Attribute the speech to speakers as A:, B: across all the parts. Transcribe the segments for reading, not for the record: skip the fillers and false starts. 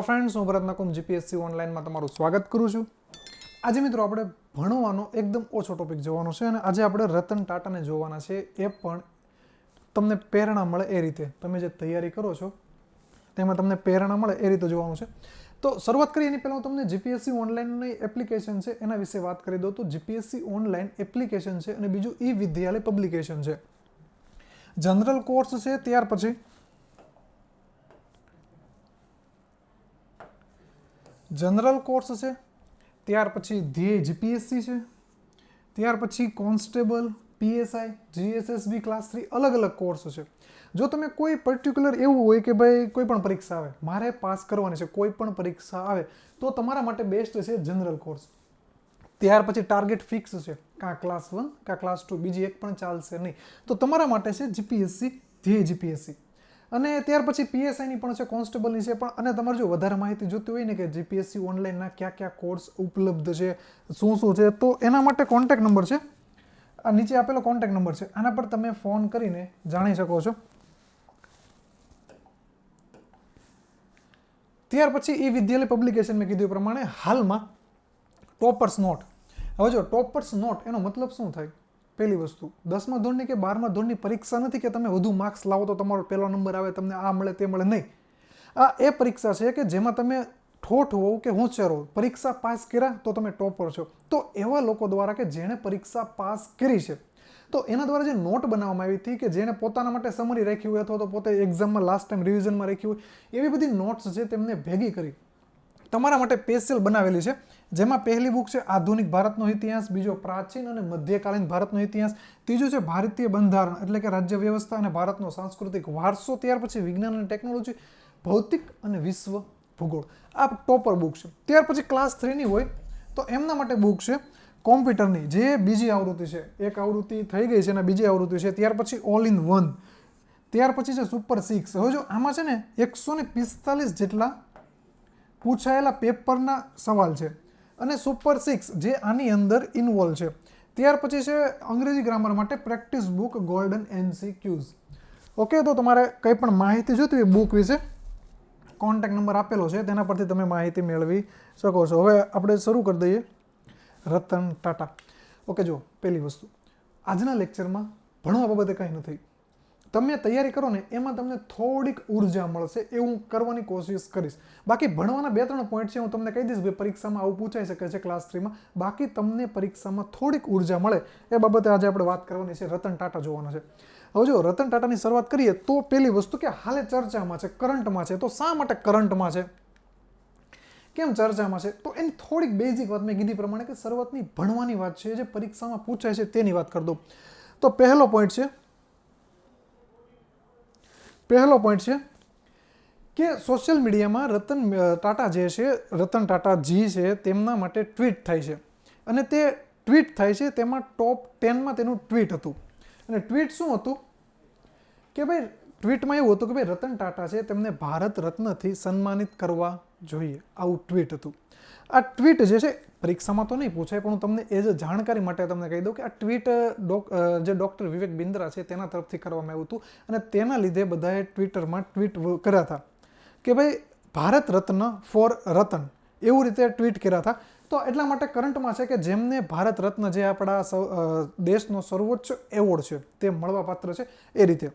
A: Hello friends, હું ભરતનાકુમ GPSC ઓનલાઈનમાં તમારું સ્વાગત કરું છું. આજે મિત્રો આપણે ભણવાનો એકદમ ઓછો ટોપિક જોવાનો છે અને આજે આપણે રતન ટાટાને જોવાના છે. એ પણ તમને પ્રેરણા મળે એ રીતે, તમે જે તૈયારી કરો છો તેમાં તમને પ્રેરણા મળે એ રીતે જોવાનું છે. તો શરૂઆત કરીએ એની પહેલાં હું તમને જીપીએસસી ઓનલાઈનની એપ્લિકેશન છે એના વિશે વાત કરી દઉં. તો જીપીએસસી ઓનલાઈન એપ્લિકેશન છે અને બીજું e-vidhyalay પબ્લિકેશન છે. જનરલ કોર્સ છે, ત્યાર પછી જનરલ કોર્સ છે, ત્યાર પછી ધ્યેય જીપીએસસી છે, ત્યાર પછી કોન્સ્ટેબલ, પીએસઆઈ, જીએસએસબી ક્લાસ 3 અલગ અલગ કોર્સ છે. જો તમે કોઈ પર્ટિક્યુલર એવું હોય કે ભાઈ કોઈ પણ પરીક્ષા આવે, મારે પાસ કરવાની છે, કોઈ પણ પરીક્ષા આવે તો તમારા માટે બેસ્ટ છે જનરલ કોર્સ. ત્યાર પછી ટાર્ગેટ ફિક્સ છે, કાં ક્લાસ 1 કાં ક્લાસ 2, બીજી એક પણ ચાલશે નહીં. તો તમારા માટે છે જીપીએસસી, ધ્યેય જીપીએસસી. અને ત્યાર પછી પીએસઆઈની પણ છે, કોન્સ્ટેબલની છે પણ. અને તમારે જો વધારે માહિતી જોતી હોય ને કે જીપીએસસી ઓનલાઈનના કયા કયા કોર્સ ઉપલબ્ધ છે, શું શું છે, તો એના માટે કોન્ટેક્ટ નંબર છે, આ નીચે આપેલો કોન્ટેક્ટ નંબર છે, આના પર તમે ફોન કરીને જાણી શકો છો. ત્યાર પછી e-vidhyalay પબ્લિકેશન મેં કીધું એ પ્રમાણે હાલમાં ટોપર્સ નોટ. હવે જો ટોપર્સ નોટ એનો મતલબ શું થાય? પહેલી વસ્તુ, 10મા ધોરણની કે 12મા ધોરણની પરીક્ષા નથી કે તમે વધુ માર્ક્સ લાવો તો તમારો પહેલો નંબર આવે, તમને આ મળે તે મળે, નહીં. આ એ પરીક્ષા છે કે જેમાં તમે ઠોઠ હોવ કે હોશિયાર હોવ, પરીક્ષા પાસ કર્યા તો તમે ટોપર છો. તો એવા લોકો દ્વારા કે જેણે પરીક્ષા પાસ કરી છે, તો એના દ્વારા જે નોટ બનાવવામાં આવી હતી કે જેણે પોતાના માટે સમરી રાખી હોય અથવા તો પોતે એક્ઝામમાં લાસ્ટ ટાઈમ રિવિઝનમાં રાખી હોય, એવી બધી નોટ્સ છે તેમને ભેગી કરી તમારા માટે સ્પેશિયલ બનાવેલી છે. જેમાં પહેલી બુક છે આધુનિક ભારતનો ઇતિહાસ, બીજો પ્રાચીન અને મધ્યકાલીન ભારતનો ઇતિહાસ, ત્રીજું છે ભારતીય બંધારણ એટલે કે રાજ્ય વ્યવસ્થા અને ભારતનો સાંસ્કૃતિક વારસો, ત્યાર પછી વિજ્ઞાન અને ટેકનોલોજી, ભૌતિક અને વિશ્વ ભૂગોળ. આ ટોપર બુક છે. ત્યાર પછી ક્લાસ 3ની હોય તો એમના માટે બુક છે કોમ્પ્યુટરની, જે બીજી આવૃત્તિ છે. એક આવૃત્તિ થઈ ગઈ છે અને બીજી આવૃત્તિ છે. ત્યાર પછી ઓલ ઇન વન, ત્યાર પછી છે સુપર 6. હવે જો આમાં છે ને 145 જેટલા પૂછાયેલા પેપરના સવાલ છે અને સુપર 6 જે આની અંદર ઇન્વોલ્વ છે. ત્યાર પછી છે અંગ્રેજી ગ્રામર માટે practice book golden MCQs. Okay, તો તમારે કંઈ પણ માહિતી જોઈતી હોય બુક વિશે, કોન્ટેક્ટ નંબર આપેલો છે, તેના પરથી તમે માહિતી મેળવી શકો છો. હવે આપણે શરૂ કરી દઈએ રતન ટાટા. ઓકે, જો પહેલી વસ્તુ, આજના લેક્ચરમાં ભણવા બાબતે કંઈ નથી. તમે તૈયારી કરો ને એમાં તમને થોડીક ઉર્જા મળશે એવું હું કરવાની કોશિશ કરીશ. બાકી ભણવાના 2-3 પોઈન્ટ છે, હું તમને કહી દઈશ ભાઈ પરીક્ષામાં આવું પૂછાઈ શકે છે ક્લાસ 3માં. બાકી તમને પરીક્ષામાં થોડીક ઉર્જા મળે એ બાબતે આજે આપણે વાત કરવાની છે. રતન ટાટા જોવાના છે. હવે જો રતન ટાટાની શરૂઆત કરીએ તો પહેલી વસ્તુ કે હાલે ચર્ચામાં છે, કરંટમાં છે. તો શા માટે કરંટમાં છે, કેમ ચર્ચામાં છે? તો એની થોડીક બેઝિક વાત મેં કીધી પ્રમાણે કે શરૂઆતની ભણવાની વાત છે, જે પરીક્ષામાં પૂછાય છે તેની વાત કરી દઉં. તો પહેલો પોઈન્ટ છે કે સોશિયલ મીડિયામાં રતન ટાટા જે છે, રતન ટાટાજી છે, તેમના માટે ટ્વીટ થાય છે. અને તે ટ્વીટ થાય છે તેમાં ટોપ 10માં તેનું ટ્વીટ હતું. અને ટ્વીટ શું હતું કે ભાઈ ટ્વીટમાં એવું હતું કે ભાઈ રતન ટાટા છે તેમને ભારત રત્નથી સન્માનિત કરવા જોઈએ, આવું ટ્વીટ હતું. આ ટ્વીટ જે છે પરીક્ષામાં તો નહીં પૂછાય પણ હું તમને એઝ અ જાણકારી માટે તમને કહી દઉં કે આ ટ્વીટ જે ડૉક્ટર વિવેક બિંદ્રા છે તેના તરફથી કરવામાં આવ્યું હતું. અને તેના લીધે બધાએ ટ્વિટરમાં ટ્વીટ કર્યા હતા કે ભાઈ ભારત રત્ન ફોર રતન, એવું રીતે ટ્વીટ કર્યા હતા. તો એટલા માટે કરંટમાં છે કે જેમને ભારત રત્ન જે આપણા દેશનો સર્વોચ્ચ એવોર્ડ છે તે મળવા પાત્ર છે એ રીતે.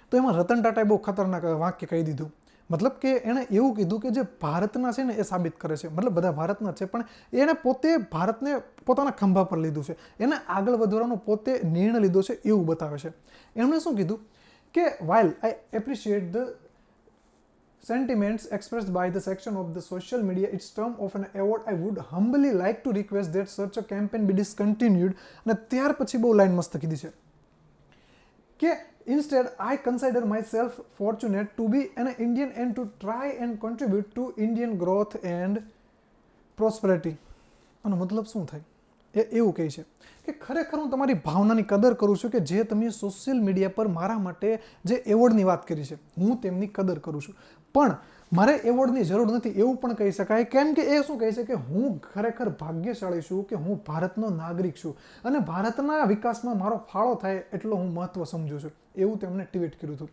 A: તો એમાં રતન ટાટાએ બહુ ખતરનાક વાક્ય કહી દીધું. મતલબ કે એણે એવું કીધું કે જે ભારતના છે ને એ સાબિત કરે છે. મતલબ બધા ભારતના છે પણ એણે પોતે ભારતને પોતાના ખંભા પર લીધું છે, એને આગળ વધવાનો પોતે નિર્ણય લીધો છે એવું બતાવે છે. એમણે શું કીધું કે while I appreciate the sentiments expressed by the section of the social media its term of an award, I would humbly like to request that such a campaign be discontinued. અને ત્યાર પછી બહુ લાઈન મસ્ત કીધી છે કે instead I consider myself fortunate to be an Indian and to try and contribute to Indian growth and prosperity. આનો મતલબ શું થાય? એ એવું કહે છે કે ખરેખર હું તમારી ભાવનાની કદર કરું છું કે જે તમે સોશિયલ મીડિયા પર મારા માટે જે એવોર્ડની વાત કરી છે, હું તેમની કદર કરું છું. પણ મારે એવોર્ડની જરૂર નથી એવું પણ કહી શકાય. કેમ કે એ શું કહે છે કે હું ખરેખર ભાગ્યશાળી છું કે હું ભારતનો નાગરિક છું અને ભારતના વિકાસમાં મારો ફાળો થાય એટલો હું મહત્વ સમજું છું, એવું તેમણે ટ્વીટ કર્યું હતું.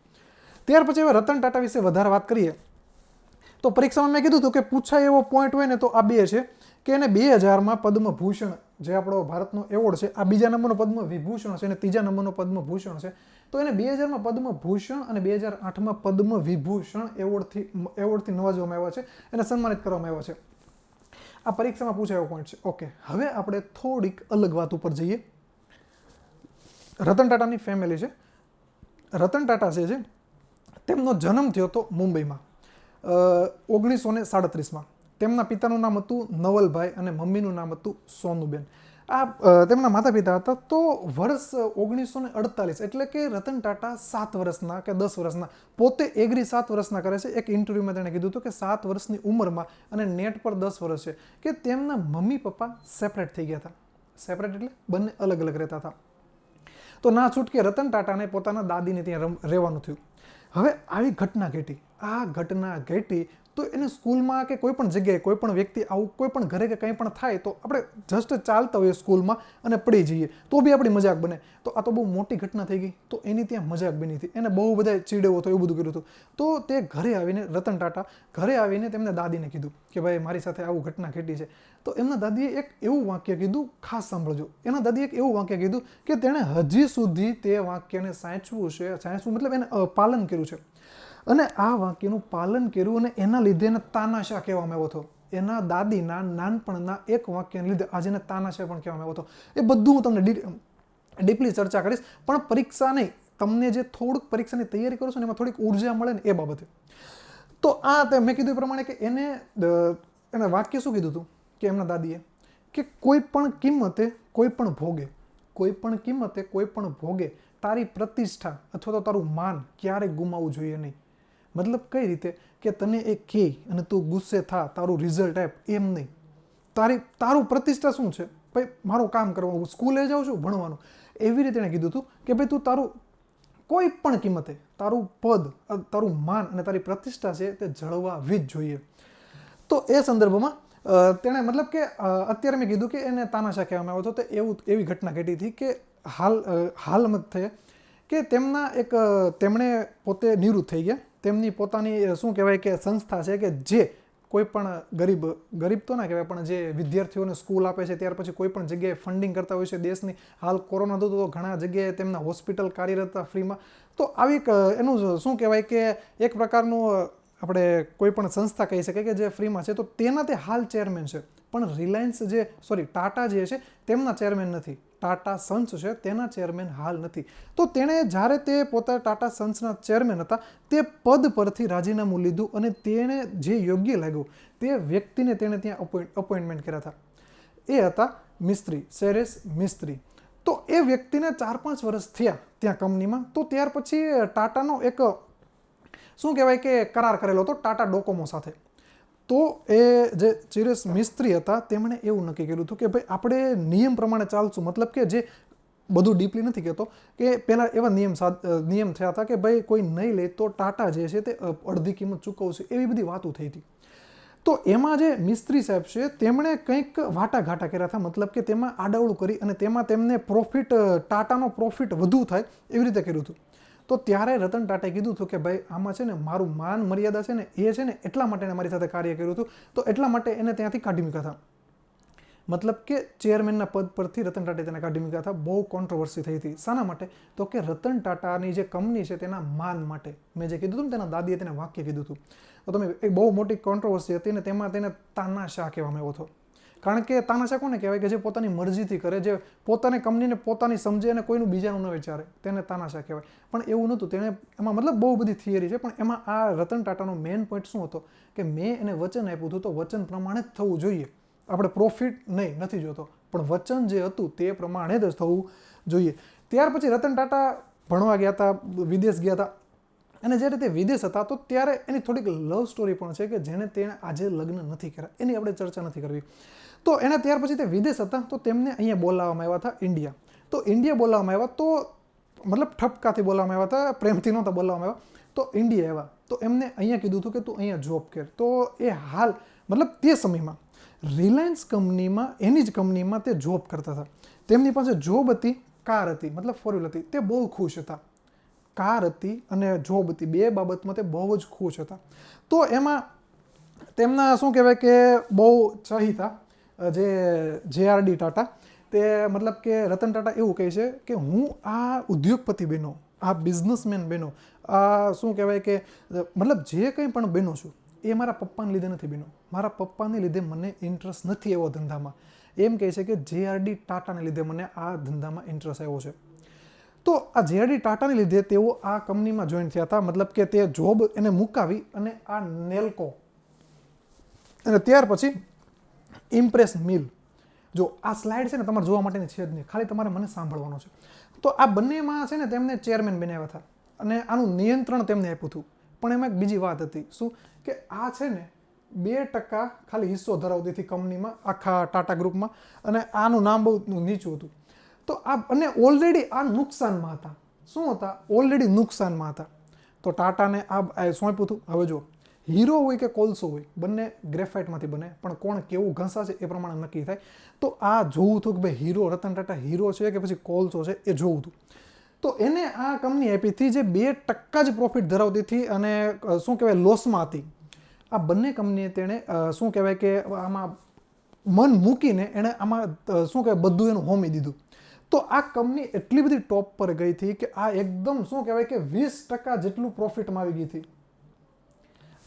A: ત્યાર પછી હવે રતન ટાટા વિશે વધારે વાત કરીએ તો પરીક્ષામાં મેં કીધું હતું કે પૂછાય એવો પોઈન્ટ હોય ને તો આ બે છે કે એને 2000માં પદ્મભૂષણ જે આપણો ભારતનો એવોર્ડ છે, આ બીજા નંબરનો પદ્મવિભૂષણ છે અને ત્રીજા નંબરનો પદ્મભૂષણ છે. તો એને 2000માં પદ્મભૂષણ અને 2008માં પદ્મવિભૂષણ એવોર્ડથી નવાજવામાં આવ્યા છે, એને સન્માનિત કરવામાં આવ્યા છે. આ પરીક્ષામાં પૂછાય એવો પોઈન્ટ છે. ઓકે, હવે આપણે થોડીક અલગ વાત ઉપર જઈએ. રતન ટાટાની ફેમિલી છે. રતન ટાટા છે તેમનો જન્મ થયો હતો મુંબઈમાં 1937માં. તેમના પિતાનું નામ હતું નવલભાઈ અને મમ્મીનું નામ હતું સોનુબેન. આ તેમના માતા પિતા હતા. તો વર્ષ 1948 એટલે કે રતન ટાટા 7 વર્ષના કે 10 વર્ષના, પોતે એગ્રી 7 વર્ષના કરે છે. એક ઇન્ટરવ્યુમાં તેણે કીધું હતું કે 7 વર્ષની ઉંમરમાં અને નેટ પર 10 વર્ષ છે કે તેમના મમ્મી પપ્પા સેપરેટ થઈ ગયા હતા. સેપરેટ એટલે બંને અલગ અલગ રહેતા હતા. તો ના છૂટકે રતન ટાટાને પોતાના દાદીને ત્યાં રહેવાનું થયું. હવે આવી ઘટના ઘટી. આ ઘટના ઘટી તો એને સ્કૂલમાં કે કોઈ પણ જગ્યાએ કોઈ પણ વ્યક્તિ આવું કોઈ પણ ઘરે કે કંઈ પણ થાય તો આપણે જસ્ટ ચાલતા હોઈએ સ્કૂલમાં અને પડી જઈએ તો બી આપણી મજાક બને. તો આ તો બહુ મોટી ઘટના થઈ ગઈ, તો એની ત્યાં મજાક બની હતી. એને બહુ બધા ચીડેવો હતો, એવું બધું કર્યું હતું. તો તે ઘરે આવીને રતન ટાટા ઘરે આવીને તેમને દાદીને કીધું કે ભાઈ મારી સાથે આવું ઘટના ઘટી છે. તો એમના દાદીએ એક એવું વાક્ય કીધું, ખાસ સાંભળજો. એના દાદીએ એક એવું વાક્ય કીધું કે તેણે હજી સુધી તે વાક્યને સાચવું છે, સાચવું મતલબ એને પાલન કર્યું છે. અને આ વાક્યનું પાલન કર્યું અને એના લીધે એને તાનાશાહ કહેવામાં આવ્યો હતો. એના દાદીના નાનપણના એક વાક્યને લીધે આજે એને તાનાશાહ પણ કહેવામાં આવ્યો હતો. એ બધું હું તમને ડીપલી ચર્ચા કરીશ, પણ પરીક્ષા નહીં, તમને જે થોડુંક પરીક્ષાની તૈયારી કરો છો ને એમાં થોડીક ઉર્જા મળે ને એ બાબતે. તો આ મેં કીધું એ પ્રમાણે કે એને વાક્ય શું કીધું હતું કે એમના દાદીએ કે કોઈ પણ કિંમતે કોઈ પણ ભોગે, કોઈ પણ કિંમતે કોઈ પણ ભોગે તારી પ્રતિષ્ઠા અથવા તો તારું માન ક્યારેય ગુમાવવું જોઈએ નહીં. મતલબ કઈ રીતે કે તને એ કહે અને તું ગુસ્સે થા, તારું રિઝલ્ટ આપ, એમ નહીં. તારું પ્રતિષ્ઠા શું છે? ભાઈ મારું કામ કરવાનું, સ્કૂલે જાઉં છું ભણવાનું. એવી રીતે એણે કીધું હતું કે ભાઈ તું તારું કોઈ પણ કિંમતે તારું પદ, તારું માન અને તારી પ્રતિષ્ઠા છે તે જળવાવી જ જોઈએ. તો એ સંદર્ભમાં તેણે મતલબ કે અત્યારે મેં કીધું કે એને તાનાશાહ કહેવામાં આવ્યો હતો. તો એવી ઘટના ઘટી હતી કે હાલમાં થયા કે તેમણે પોતે નિવૃત્ત થઈ ગયા. તેમની પોતાની શું કહેવાય કે સંસ્થા છે કે જે કોઈ પણ ગરીબ તો ના કહેવાય પણ જે વિદ્યાર્થીઓને સ્કૂલ આપે છે, ત્યાર પછી કોઈ પણ જગ્યાએ ફંડિંગ કરતા હોય છે દેશની. હાલ કોરોના હતો તો ઘણા જગ્યાએ તેમના હોસ્પિટલ કાર્યરત હતા ફ્રીમાં. તો આવી એનું શું કહેવાય કે એક પ્રકારનું આપણે કોઈ પણ સંસ્થા કહી શકાય કે જે ફ્રીમાં છે. તો તેના તે હાલ ચેરમેન છે, પણ રિલાયન્સ ટાટા જે છે તેમના ચેરમેન નથી. ટાટા સન્સ છે તેના ચેરમેન હાલ નથી. તો તેણે જ્યારે તે પોતા ટાટા સન્સના ચેરમેન હતા તે પદ પરથી રાજીનામું લીધું અને તેણે જે યોગ્ય લાગ્યું તે વ્યક્તિને તેણે ત્યાં અપોઇન્ટમેન્ટ કર્યા હતા. એ હતા મિસ્ત્રી, સેરેસ મિસ્ત્રી. તો એ વ્યક્તિને 4-5 વર્ષ થયા ત્યાં કંપનીમાં. તો ત્યાર પછી ટાટાનો એક શું કહેવાય કે કરાર કરેલો હતો ટાટા ડોકોમો સાથે. તો એ જે ચિરેસ મિસ્ત્રી હતા તેમણે એવું નક્કી કર્યું હતું કે ભાઈ આપણે નિયમ પ્રમાણે ચાલશું. મતલબ કે જે બધું ડીપલી નથી કહેતો કે પહેલાં એવા નિયમ થયા હતા કે ભાઈ કોઈ નહીં લે તો ટાટા જે છે તે અડધી કિંમત ચૂકવશે, એવી બધી વાતો થઈ હતી. તો એમાં જે મિસ્ત્રી સાહેબ છે તેમણે કંઈક વાટાઘાટા કર્યા હતા. મતલબ કે તેમાં આડાવડું કરી અને તેમાં તેમને ટાટાનો પ્રોફિટ વધુ થાય એવી રીતે કર્યું હતું. તો ત્યારે રતન ટાટાએ કીધું હતું કે ભાઈ આમાં છે ને મારું માન મર્યાદા છે ને એ છે ને એટલા માટે એને મારી સાથે કાર્ય કર્યું હતું. તો એટલા માટે એને ત્યાંથી કાઢી મૂક્યા હતા. મતલબ કે ચેરમેનના પદ પરથી રતન ટાટાએ તેને કાઢી મૂક્યા હતા. બહુ કોન્ટ્રોવર્સી થઈ હતી. શાના માટે? તો કે રતન ટાટાની જે કંપની છે તેના માન માટે. મેં જે કીધું હતું ને તેના દાદીએ તેને વાક્ય કીધું હતું. તો તમે એક બહુ મોટી કોન્ટ્રોવર્સી હતી ને તેમાં તેને તાનાશાહ કહેવામાં આવ્યો હતો. કારણ કે તાનાશાહ કોને કહેવાય કે જે પોતાની મરજીથી કરે, જે પોતાની કંપનીને પોતાની સમજે અને કોઈનું બીજાનું ન વિચારે, તેને તાનાશાહ કહેવાય. પણ એવું નહોતું. તેણે એમાં મતલબ બહુ બધી થિયરી છે, પણ એમાં આ રતન ટાટાનો મેઇન પોઈન્ટ શું હતો કે મેં એને વચન આપ્યું હતું તો વચન પ્રમાણે જ થવું જોઈએ. આપણે પ્રોફિટ નથી જોતો, પણ વચન જે હતું તે પ્રમાણે જ થવું જોઈએ. ત્યાર પછી રતન ટાટા ભણવા ગયા હતા, વિદેશ ગયા હતા. અને જ્યારે તે વિદેશ હતા તો ત્યારે એની થોડીક લવ સ્ટોરી પણ છે કે જેને તેણે આજે લગ્ન નથી કર્યા. એની આપણે ચર્ચા નથી કરવી. તો એના ત્યાર પછી તે વિદેશ હતા તો તેમને અહીંયા બોલાવવામાં આવ્યા હતા ઇન્ડિયા. તો ઇન્ડિયા બોલાવવામાં આવ્યા તો મતલબ ઠપકાથી બોલાવવામાં આવ્યા હતા, પ્રેમથી નહોતા બોલાવવામાં આવ્યા. તો ઇન્ડિયા આવ્યા તો એમને અહીંયા કીધું હતું કે તું અહીંયા જોબ કર. તો એ હાલ મતલબ તે સમયમાં રિલાયન્સ કંપનીમાં, એની જ કંપનીમાં તે જોબ કરતા હતા. તેમની પાસે જોબ હતી, કાર હતી, મતલબ 4 વ્હીલર હતી. તે બહુ ખુશ હતા. કાર હતી અને જોબ હતી, બે બાબતમાં તે બહુ જ ખુશ હતા. તો એમાં તેમના શું કહેવાય કે બહુ ચહિતા જે JRD ટાટા, તે મતલબ કે રતન ટાટા એવું કહે છે કે હું આ ઉદ્યોગપતિ બન્યો, આ બિઝનેસમેન બન્યો, આ શું કહેવાય કે મતલબ જે કંઈ પણ બન્યો છું એ મારા પપ્પાને લીધે નથી બન્યો. મારા પપ્પાને લીધે મને ઇન્ટરેસ્ટ નથી એવો ધંધામાં. એમ કહે છે કે JRD ટાટાને લીધે મને આ ધંધામાં ઇન્ટરેસ્ટ આવ્યો છે. તો આ JRD ટાટાને લીધે તેઓ આ કંપનીમાં જોઈન થયા હતા. મતલબ કે તે જોબ એને મુકાવી અને આ નેલ્કો અને ત્યાર પછી ઇમ્પ્રેસ મિલ. જો આ સ્લાઇડ છે ને તમારે જોવા માટેની છે જ નહીં, ખાલી તમારે મને સાંભળવાનો છે. તો આ બંનેમાં છે ને તેમને ચેરમેન બનાવ્યા હતા અને આનું નિયંત્રણ તેમને આપ્યું હતું. પણ એમાં એક બીજી વાત હતી, શું કે આ છે ને 2% ખાલી હિસ્સો ધરાવતી હતી કંપનીમાં, આખા ટાટા ગ્રુપમાં, અને આનું નામ બહુ નીચું હતું. તો આ અને ઓલરેડી આ નુકસાનમાં હતા. શું હતા? ઓલરેડી નુકસાનમાં હતા. તો ટાટાને આ સોંપ્યું હતું. હવે જો હીરો હોય કે કોલસો હોય, બંને ગ્રેફાઇટમાંથી બને, પણ કોણ કેવું ઘસાશે એ પ્રમાણે નક્કી થાય. તો આ જોવું હતું કે ભાઈ હીરો, રતન ટાટા હીરો છે કે પછી કોલસો છે, એ જોવું હતું. તો એને આ કંપની આપી હતી જે 2% જ પ્રોફિટ ધરાવતી હતી અને શું કહેવાય લોસમાં હતી. આ બંને કંપનીએ તેણે શું કહેવાય કે આમાં મન મૂકીને એણે આમાં શું કહેવાય બધું એનું હોમી દીધું. તો આ કંપની એટલી બધી ટોપ પર ગઈ હતી કે આ એકદમ શું કહેવાય કે 20% જેટલું પ્રોફિટમાં આવી ગઈ હતી.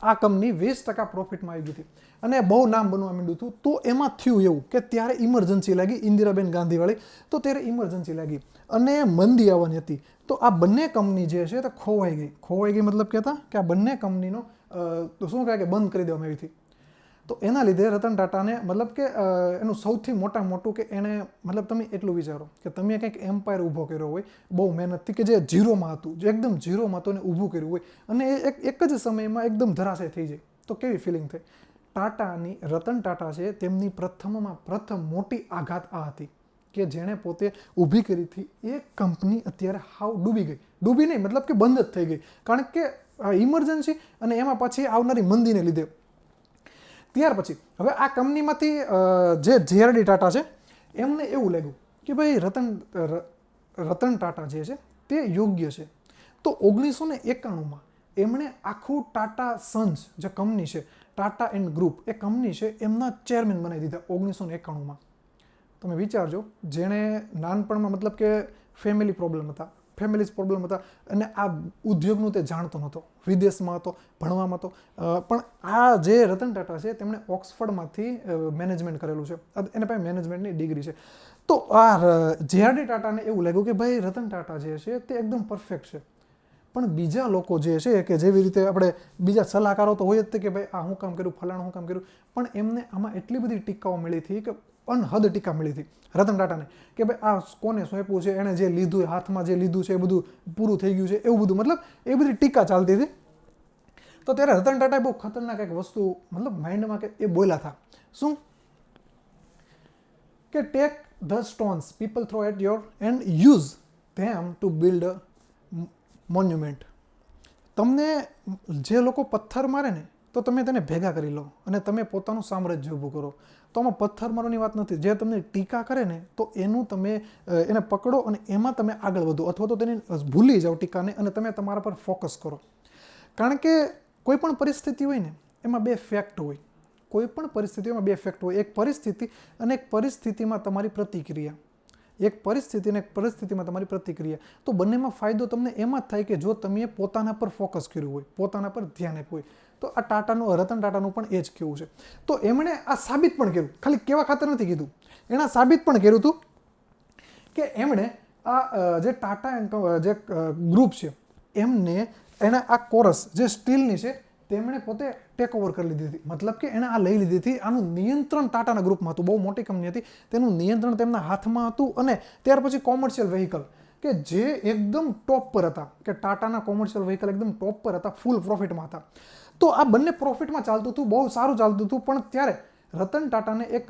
A: આ કંપની 20% પ્રોફિટમાં આવી ગઈ હતી અને બહુ નામ બનવા માંડ્યું હતું. તો એમાં થયું એવું કે ત્યારે ઇમરજન્સી લાગી, ઇન્દિરાબેન ગાંધીવાળી. તો ત્યારે ઇમરજન્સી લાગી અને મંદી આવવાની હતી. તો આ બંને કંપની જે છે તે ખોવાઈ ગઈ. ખોવાઈ ગઈ મતલબ કહેતા કે આ બંને કંપનીનો શું કહે કે બંધ કરી દેવામાં આવી હતી. તો એના લીધે રતન ટાટાને મતલબ કે એનું સૌથી મોટું કે એણે મતલબ તમે એટલું વિચારો કે તમે કંઈક એમ્પાયર ઊભો કર્યો હોય બહુ મહેનતથી, કે જે ઝીરોમાં હતું, જે એકદમ ઝીરોમાં હતું એને ઊભું કર્યું હોય અને એ એક જ સમયમાં એકદમ ધરાશય થઈ જાય, તો કેવી ફિલિંગ થાય? ટાટાની, રતન ટાટા છે તેમની પ્રથમ મોટી આઘાત આ હતી કે જેણે પોતે ઊભી કરી હતી એ કંપની અત્યારે હાવ ડૂબી ગઈ. ડૂબી નહીં મતલબ કે બંધ જ થઈ ગઈ, કારણ કે ઇમરજન્સી અને એમાં પછી આવનારી મંદીને લીધે. ત્યાર પછી હવે આ કંપનીમાંથી જે JRD ટાટા છે એમને એવું લાગ્યું કે ભાઈ રતન ટાટા જે છે તે યોગ્ય છે. તો 1991માં એમણે આખું ટાટા સન્સ જે કંપની છે, Tata and group A company છે, એમના ચેરમેન બનાવી દીધા 1991માં. તમે વિચારજો, જેણે નાનપણમાં મતલબ કે ફેમિલી પ્રોબ્લેમ હતા અને આ ઉદ્યોગનું તે જાણતો નહોતો, વિદેશમાં હતો, ભણવામાં હતો, પણ આ જે રતન ટાટા છે તેમણે ઓક્સફર્ડમાંથી મેનેજમેન્ટ કરેલું છે, એને પાસે મેનેજમેન્ટની ડિગ્રી છે. તો આ JRD ટાટાને એવું લાગ્યું કે ભાઈ રતન ટાટા જે છે તે એકદમ પરફેક્ટ છે. પણ બીજા લોકો જે છે કે જેવી રીતે આપણે બીજા સલાહકારો તો હોય જ કે ભાઈ આ હું કામ કર્યું, ફલાણું હું કામ કર્યું, પણ એમને આમાં એટલી બધી ટીકાઓ મળી હતી કે અનહદ ટીકા મળી હતી રતન ટાટાને કે ભાઈ આ કોને સોંપ્યું છે, એણે જે લીધું, હાથમાં જે લીધું છે એ બધું પૂરું થઈ ગયું છે, એવું બધું મતલબ એ બધી ટીકા ચાલતી હતી. તો ત્યારે રતન ટાટાએ બહુ ખતરનાક એક વસ્તુ મતલબ માઇન્ડમાં કે એ બોલ્યા હતા. શું? કે take the stones people throw at your and use them to build a monument. તમને જે લોકો પથ્થર મારે ને તો તમે તેને ભેગા કરી લો અને તમે પોતાનું સામ્રાજ્ય ઊભું કરો. તો આમાં પથ્થર મારવાની વાત નથી. જે તમને ટીકા કરે ને તો એનું તમે એને પકડો અને એમાં તમે આગળ વધો, અથવા તો તેને ભૂલી જાઓ ટીકાને અને તમે તમારા પર ફોકસ કરો. કારણ કે કોઈ પણ પરિસ્થિતિ હોય ને એમાં બે ફેક્ટ હોય. કોઈ પણ પરિસ્થિતિમાં બે ફેક્ટ હોય, એક પરિસ્થિતિ અને એક પરિસ્થિતિમાં તમારી પ્રતિક્રિયા. એક પરિસ્થિતિ અને એક પરિસ્થિતિમાં તમારી પ્રતિક્રિયા. તો બંનેમાં ફાયદો તમને એમાં જ થાય કે જો તમે પોતાના પર ફોકસ કર્યું હોય, પોતાના પર ધ્યાન આપ્યું હોય. તો આ રતન ટાટાનું પણ એ જ કહેવું છે. તો એમણે આ સાબિત પણ કર્યું, ખાલી કેવા ખાતર નથી કીધું, એણે સાબિત પણ કર્યું હતું કે એમણે આ જે ટાટા જે ગ્રુપ છે એણે આ કોરસ જે સ્ટીલની છે તેમણે પોતે ટેક ઓવર કરી લીધી હતી. મતલબ કે એણે આ લઈ લીધી હતી. આનું નિયંત્રણ ટાટાના ગ્રુપમાં હતું, બહુ મોટી કંપની હતી, તેનું નિયંત્રણ તેમના હાથમાં હતું. અને ત્યાર પછી કોમર્શિયલ વ્હીકલ કે જે એકદમ ટોપ પર હતા, કે ટાટાના કોમર્શિયલ વ્હીકલ એકદમ ટોપ પર હતા, ફૂલ પ્રોફિટમાં હતા. તો આ બંને પ્રોફિટમાં ચાલતું હતું, બહુ સારું ચાલતું હતું. પણ ત્યારે રતન ટાટાને એક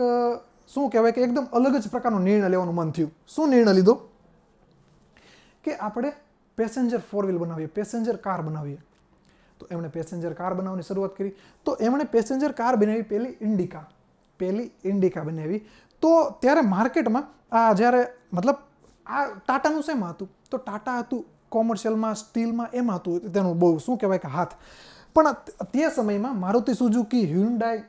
A: શું કહેવાય કે એકદમ અલગ જ પ્રકારનો નિર્ણય લેવાનું મન થયું. શું નિર્ણય લીધો? કે આપણે પેસેન્જર 4 વ્હીલ બનાવીએ, પેસેન્જર કાર બનાવીએ. તો એમણે પેસેન્જર કાર બનાવવાની શરૂઆત કરી. તો એમણે પેસેન્જર કાર બનાવી, પહેલી ઇન્ડિકા બનાવી. તો ત્યારે માર્કેટમાં આ જ્યારે મતલબ આ ટાટાનું શેમાં હતું? તો ટાટા હતું કોમર્શિયલમાં, સ્ટીલમાં, એમાં હતું તેનું બહુ શું કહેવાય કે હાથ. પણ તે સમયમાં મારુતિ સુઝુકી હ્યુન્ડાઈ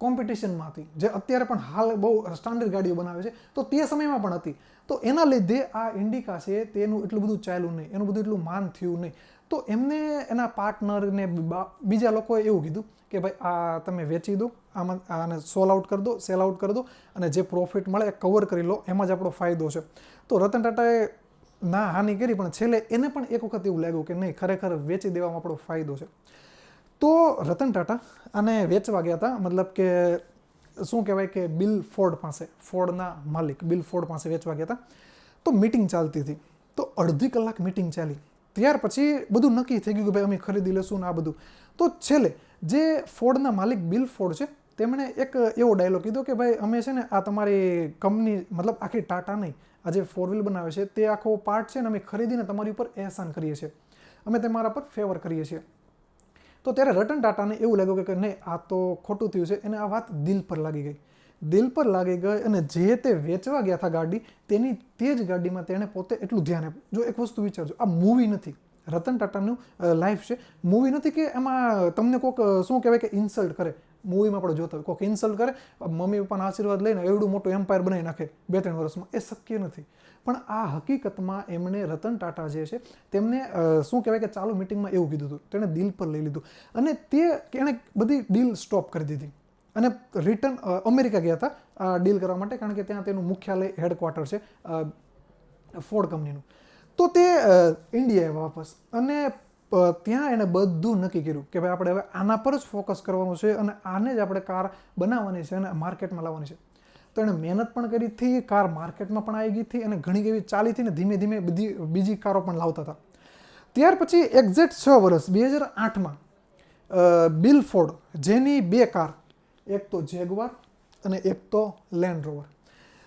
A: કોમ્પિટિશનમાં હતી, જે અત્યારે પણ હાલ બહુ સ્ટાન્ડર્ડ ગાડીઓ બનાવે છે, તો તે સમયમાં પણ હતી. તો એના લીધે આ ઇન્ડિકા છે તેનું એટલું બધું ચાલ્યું નહીં, એનું બધું એટલું માન થયું નહીં. તો એમને એના પાર્ટનરને બીજા લોકોએ એવું કીધું કે ભાઈ આ તમે વેચી દો, આમાં આને સેલ આઉટ કરી દો અને જે પ્રોફિટ મળે એ કવર કરી લો, એમાં જ આપણો ફાયદો છે. તો રતન ટાટાએ ના હાની કરી, પણ છેલ્લે એને પણ એક વખત એવું લાગ્યું કે નહીં, ખરેખર વેચી દેવામાં આપણો ફાયદો છે. તો રતન ટાટા આને વેચવા ગયા હતા, મતલબ કે શું કહેવાય કે બિલ ફોર્ડ પાસે, ફોર્ડના માલિક બિલ ફોર્ડ પાસે વેચવા ગયા હતા. તો મિટિંગ ચાલતી હતી, તો અડધી કલાક મિટિંગ ચાલી. ત્યાર પછી બધું નક્કી થઈ ગયું કે ભાઈ અમે ખરીદી લેશું ને આ બધું. તો છેલ્લે જે ફોર્ડના માલિક બિલ ફોર્ડ છે તેમણે એક એવો ડાયલોગ કીધો કે ભાઈ અમે છે ને આ તમારી કંપની, મતલબ આખી ટાટા નહીં, આ જે 4 વ્હીલ બનાવે છે તે આખો પાર્ટ છે ને અમે ખરીદીને તમારી ઉપર એહસાન કરીએ છીએ, અમે તમારા પર ફેવર કરીએ છીએ. તો ત્યારે રતન ટાટાને એવું લાગ્યું કે નહીં, આ તો ખોટું થયું છે. એને આ વાત દિલ પર લાગી ગઈ અને જે તે વેચવા ગયા હતા ગાડી, તેની તે જ ગાડીમાં તેણે પોતે એટલું ધ્યાન આપ્યું. જો એક વસ્તુ વિચારજો, આ મૂવી નથી, રતન ટાટાનું લાઈફ છે, મૂવી નથી કે એમાં તમને કોઈક શું કહેવાય કે ઇન્સલ્ટ કરે. મૂવીમાં આપણે જોતા હોય કોઈક ઇન્સલ્ટ કરે, મમ્મી પપ્પાના આશીર્વાદ લઈને એવડું મોટું એમ્પાયર બનાવી નાખે 2-3 વર્ષમાં, એ શક્ય નથી. પણ આ હકીકતમાં એમણે રતન ટાટા જે છે તેમને શું કહેવાય કે ચાલુ મિટિંગમાં એવું કીધું હતું, તેણે દિલ પર લઈ લીધું અને એણે બધી ડીલ સ્ટોપ કરી દીધી અને રિટર્ન અમેરિકા ગયા હતા આ ડીલ કરવા માટે, કારણ કે ત્યાં તેનું મુખ્યાલય હેડક્વાર્ટર છે ફોર્ડ કંપનીનું. તો તે ઇન્ડિયા આવ્યા વાપસ અને ત્યાં એણે બધું નક્કી કર્યું કે ભાઈ આપણે હવે આના પર જ ફોકસ કરવાનું છે અને આને જ આપણે કાર બનાવવાની છે અને માર્કેટમાં લાવવાની છે. તો એણે મહેનત પણ કરી હતી, કાર માર્કેટમાં પણ આવી ગઈ હતી અને ઘણી એવી ચાલી હતી ને ધીમે ધીમે બીજી કારો પણ લાવતા હતા. ત્યાર પછી એક્ઝેક્ટ 6 વર્ષ 2008માં બિલ ફોર્ડ, જેની 2 કાર, એક તો જેગવાર અને એક તો લેન્ડ રોવર.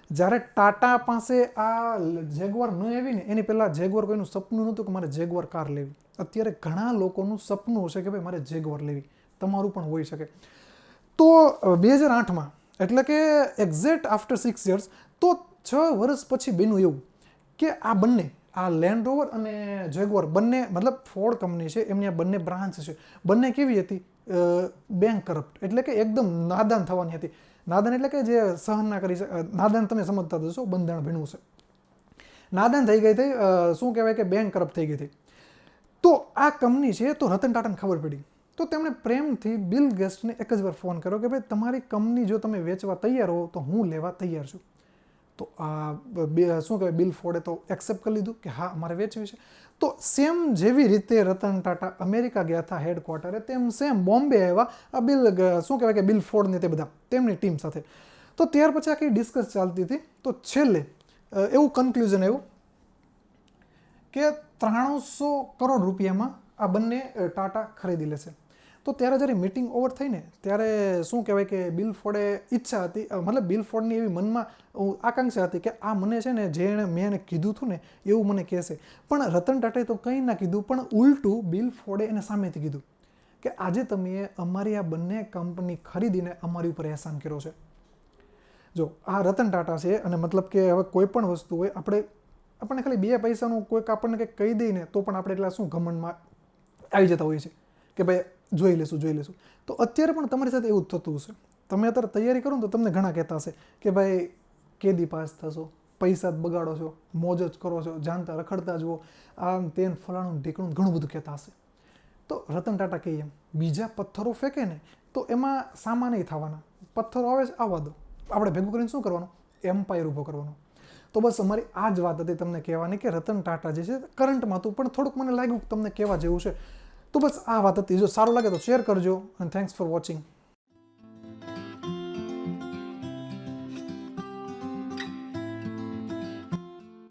A: જ્યારે ટાટા પાસે આ જેગવાર ન આવી ને એની પહેલાં જેગવાર કોઈનું સપનું નહોતું કે મારે જેગવાર કાર લેવી. અત્યારે ઘણા લોકોનું સપનું હશે કે ભાઈ મારે જેગવાર લેવી, તમારું પણ હોઈ શકે. તો 2008માં એટલે કે એક્ઝેક્ટ આફ્ટર 6 years, તો 6 વર્ષ પછી બન્યું એવું કે આ બંને, આ લેન્ડ રોવર અને જેગવાર બંને, મતલબ ફોર્ડ કંપની છે એમની આ બંને બ્રાન્ચ છે, બંને કેવી હતી, બેંક કરપ્ટ, એટલે કે એકદમ નાદાન થવાની હતી. નાદાન એટલે કે જે સહન ના કરી શકે, નાદાન તમે સમજતા જશો, બંધારણ ભીણું છે, નાદાન થઈ ગઈ હતી, શું કહેવાય કે બેંક કરપ્ટ થઈ ગઈ હતી. તો આ કંપની છે, તો રતન ટાટાને ખબર પડી, તો તેમણે પ્રેમથી બિલ ગેટ્સને એક જ વાર ફોન કર્યો કે ભાઈ તમારી કંપની જો તમે વેચવા તૈયાર હો તો હું લેવા તૈયાર છું. તો આ શું કહેવાય બિલ ફોર્ડે તો એક્સેપ્ટ કરી લીધું કે હા અમારે વેચવી છે. તો સેમ જેવી રીતે રતન ટાટા અમેરિકા ગયા હતા હેડક્વાર્ટરે, તેમ સેમ બોમ્બે આવ્યા આ શું કહેવાય કે બિલ ફોર્ડને તે બધા તેમની ટીમ સાથે. તો ત્યાર પછી આખી ડિસ્કસ ચાલતી હતી. તો છેલ્લે એવું કન્ક્લુઝન આવ્યું કે 300 કરોડ રૂપિયામાં આ બંને ટાટા ખરીદી લેશે. તો ત્યારે જ્યારે મિટિંગ ઓવર થઈ ને ત્યારે શું કહેવાય કે બિલ ફોર્ડે ઈચ્છા હતી, મતલબ બિલ ફોર્ડની એવી મનમાં આકાંક્ષા હતી કે આ મને છે ને જેણે મેં એને કીધું હતું ને એવું મને કહેશે. પણ રતન ટાટાએ તો કંઈ ના કીધું, પણ ઉલટું બિલ ફોર્ડે એને સામેથી કીધું કે આજે તમે અમારી આ બંને કંપની ખરીદીને અમારી ઉપર એહસાન કર્યો છે. જો આ રતન ટાટા છે અને મતલબ કે હવે કોઈ પણ વસ્તુ હોય, આપણને ખાલી 2 પૈસાનું કોઈક આપણને કંઈક કહી દઈને તો પણ આપણે એટલા શું ઘમંડમાં આવી જતા હોઈએ છીએ કે ભાઈ જોઈ લેશું. તો અત્યારે પણ તમારી સાથે એવું જ થતું હશે. તમે અત્યારે તૈયારી કરો ને તો તમને ઘણા કહેતા હશે કે ભાઈ કેદી પાસ થશો, પૈસા જ બગાડો છો, મોજ જ કરો છો, જાણતા રખડતા જુઓ, આમ તેન ફલાણું ઢીકણું ઘણું બધું કહેતા હશે. તો રતન ટાટા કહીએ એમ બીજા પથ્થરો ફેંકે ને તો એમાં સામા નહીં થવાના, પથ્થરો આવે છે આવવા દો, આપણે ભેગું કરીને શું કરવાનું, એમ્પાયર ઊભો કરવાનો. તો બસ અમારી આ જ વાત હતી તમને કહેવાની કે રતન ટાટા જે છે કરંટમાં હતું, પણ થોડુંક મને લાગ્યું કે તમને કહેવા જેવું છે. તો બસ આ વાત હતી. જો સારું લાગે તો શેર કરજો અને થેન્ક્સ ફોર વોચિંગ.